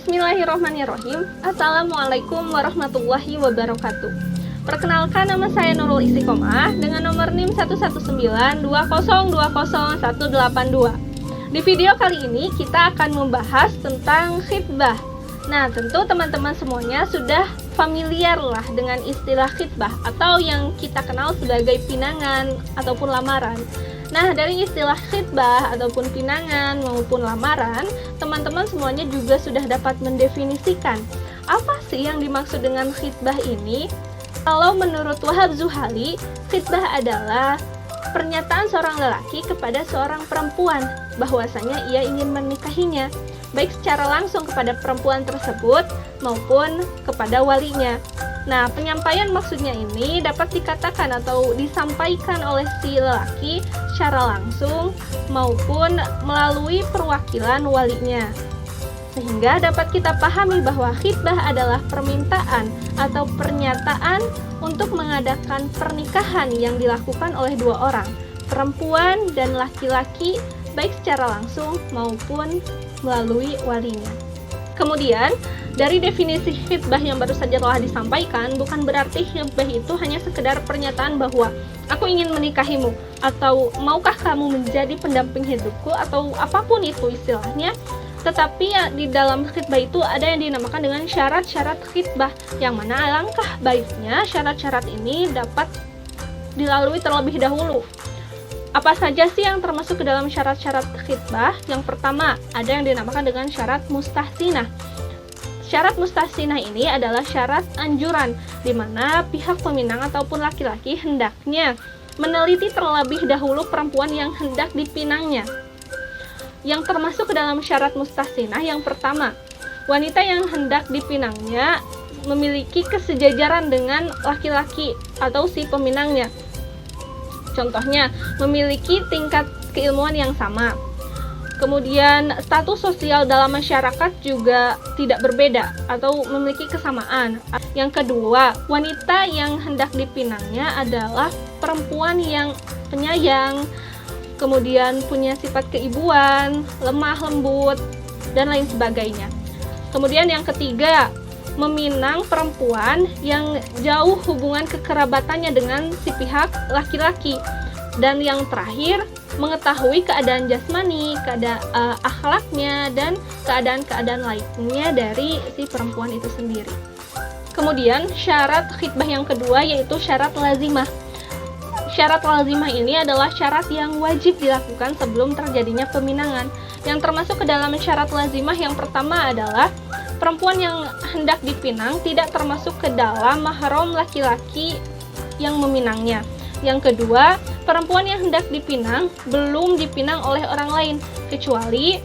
Bismillahirrahmanirrahim. Assalamualaikum warahmatullahi wabarakatuh. Perkenalkan, nama saya Nurul Istiqomah dengan nomor NIM 11920200182. Di video kali ini kita akan membahas tentang khitbah. Nah, tentu teman-teman semuanya sudah familiar lah dengan istilah khitbah atau yang kita kenal sebagai pinangan ataupun lamaran. Nah, dari istilah khitbah ataupun pinangan maupun lamaran, teman-teman semuanya juga sudah dapat mendefinisikan apa sih yang dimaksud dengan khitbah ini. Kalau menurut Wahab Zuhali, khitbah adalah pernyataan seorang lelaki kepada seorang perempuan bahwasanya ia ingin menikahinya, baik secara langsung kepada perempuan tersebut maupun kepada walinya. Nah, penyampaian maksudnya ini dapat dikatakan atau disampaikan oleh si lelaki secara langsung maupun melalui perwakilan walinya. Sehingga dapat kita pahami bahwa khitbah adalah permintaan atau pernyataan untuk mengadakan pernikahan yang dilakukan oleh dua orang, perempuan dan laki-laki, baik secara langsung maupun melalui walinya. Kemudian, dari definisi khitbah yang baru saja telah disampaikan, bukan berarti khitbah itu hanya sekedar pernyataan bahwa aku ingin menikahimu, atau maukah kamu menjadi pendamping hidupku, atau apapun itu istilahnya. Tetapi ya, di dalam khitbah itu ada yang dinamakan dengan syarat-syarat khitbah, yang mana alangkah baiknya syarat-syarat ini dapat dilalui terlebih dahulu. Apa saja sih yang termasuk ke dalam syarat-syarat khitbah? Yang pertama, ada yang dinamakan dengan syarat mustahsinah. Syarat mustahsinah ini adalah syarat anjuran, di mana pihak peminang ataupun laki-laki hendaknya meneliti terlebih dahulu perempuan yang hendak dipinangnya. Yang termasuk ke dalam syarat mustahsinah, yang pertama, wanita yang hendak dipinangnya memiliki kesejajaran dengan laki-laki atau si peminangnya. Contohnya, memiliki tingkat keilmuan yang sama. Kemudian, status sosial dalam masyarakat juga tidak berbeda atau memiliki kesamaan. Yang kedua, wanita yang hendak dipinangnya adalah perempuan yang penyayang, kemudian punya sifat keibuan, lemah lembut, dan lain sebagainya. Kemudian yang ketiga, meminang perempuan yang jauh hubungan kekerabatannya dengan si pihak laki-laki. Dan yang terakhir, mengetahui keadaan jasmani, keadaan akhlaknya, dan keadaan-keadaan lainnya dari si perempuan itu sendiri. Kemudian syarat khitbah yang kedua yaitu syarat lazimah. Syarat lazimah ini adalah syarat yang wajib dilakukan sebelum terjadinya peminangan. Yang termasuk ke dalam syarat lazimah yang pertama adalah perempuan yang hendak dipinang tidak termasuk ke dalam mahram laki-laki yang meminangnya. Yang kedua, perempuan yang hendak dipinang belum dipinang oleh orang lain, kecuali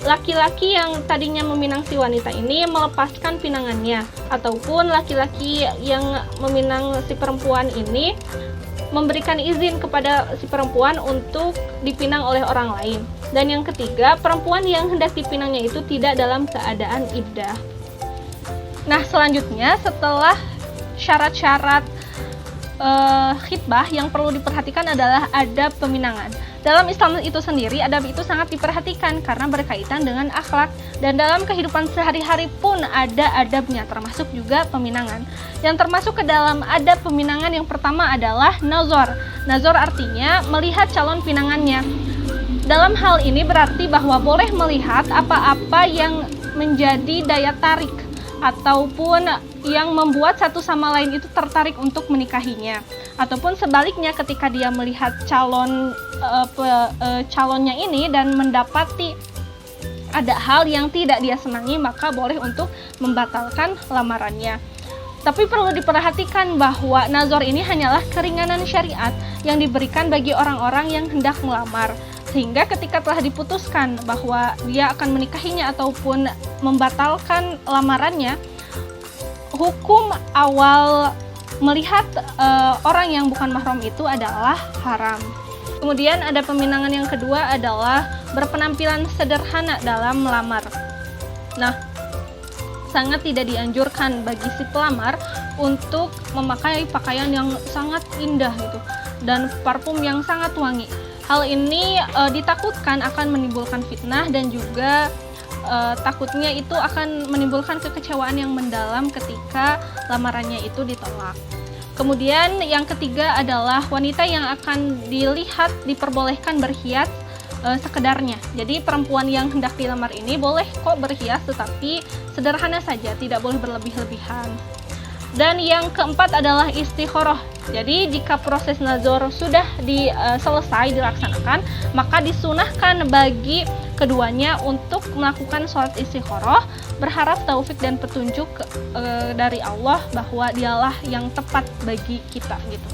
laki-laki yang tadinya meminang si wanita ini melepaskan pinangannya, ataupun laki-laki yang meminang si perempuan ini memberikan izin kepada si perempuan untuk dipinang oleh orang lain. Dan yang ketiga, perempuan yang hendak dipinangnya itu tidak dalam keadaan iddah. Nah, selanjutnya setelah syarat-syarat khitbah yang perlu diperhatikan adalah adab peminangan. Dalam Islam itu sendiri, adab itu sangat diperhatikan karena berkaitan dengan akhlak, dan dalam kehidupan sehari-hari pun ada adabnya, termasuk juga peminangan. Yang termasuk ke dalam adab peminangan yang pertama adalah nazar. Nazar artinya melihat calon pinangannya. Dalam hal ini berarti bahwa boleh melihat apa-apa yang menjadi daya tarik ataupun yang membuat satu sama lain itu tertarik untuk menikahinya, ataupun sebaliknya ketika dia melihat calonnya ini dan mendapati ada hal yang tidak dia senangi, maka boleh untuk membatalkan lamarannya. Tapi perlu diperhatikan bahwa nazar ini hanyalah keringanan syariat yang diberikan bagi orang-orang yang hendak melamar, sehingga ketika telah diputuskan bahwa dia akan menikahinya ataupun membatalkan lamarannya, hukum awal melihat orang yang bukan mahram itu adalah haram. Kemudian ada peminangan yang kedua adalah berpenampilan sederhana dalam melamar. Nah, sangat tidak dianjurkan bagi si pelamar untuk memakai pakaian yang sangat indah gitu dan parfum yang sangat wangi. Hal ini ditakutkan akan menimbulkan fitnah dan juga takutnya itu akan menimbulkan kekecewaan yang mendalam ketika lamarannya itu ditolak. Kemudian yang ketiga adalah wanita yang akan dilihat diperbolehkan berhias sekedarnya. Jadi perempuan yang hendak dilamar ini boleh kok berhias, tetapi sederhana saja, tidak boleh berlebih-lebihan. Dan yang keempat adalah istikharah. Jadi jika proses nazar sudah selesai dilaksanakan, maka disunahkan bagi keduanya untuk melakukan sholat istikharah, berharap taufik dan petunjuk dari Allah bahwa dialah yang tepat bagi kita gitu.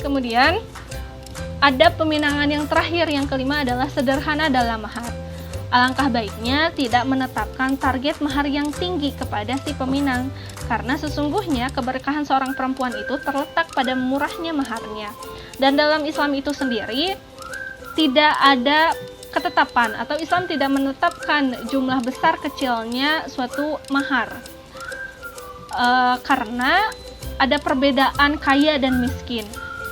Kemudian ada peminangan yang terakhir, yang kelima adalah sederhana dalam mahar. Alangkah baiknya tidak menetapkan target mahar yang tinggi kepada si peminang, karena sesungguhnya keberkahan seorang perempuan itu terletak pada murahnya maharnya. Dan dalam Islam itu sendiri tidak ada ketetapan, atau Islam tidak menetapkan jumlah besar kecilnya suatu mahar, karena ada perbedaan kaya dan miskin,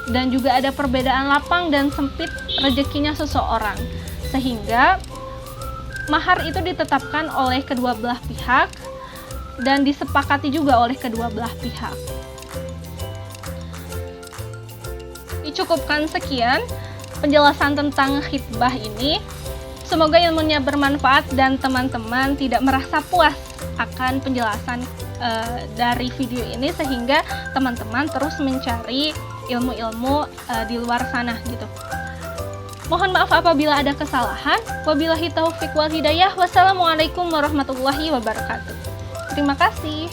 dan juga ada perbedaan lapang dan sempit rezekinya seseorang, sehingga mahar itu ditetapkan oleh kedua belah pihak dan disepakati juga oleh kedua belah pihak. Dicukupkan sekian penjelasan tentang khitbah ini. Semoga ilmunya bermanfaat dan teman-teman tidak merasa puas akan penjelasan dari video ini, sehingga teman-teman terus mencari ilmu-ilmu di luar sana gitu. Mohon maaf apabila ada kesalahan. Wabillahi taufiq wal hidayah. Wassalamualaikum warahmatullahi wabarakatuh. Terima kasih.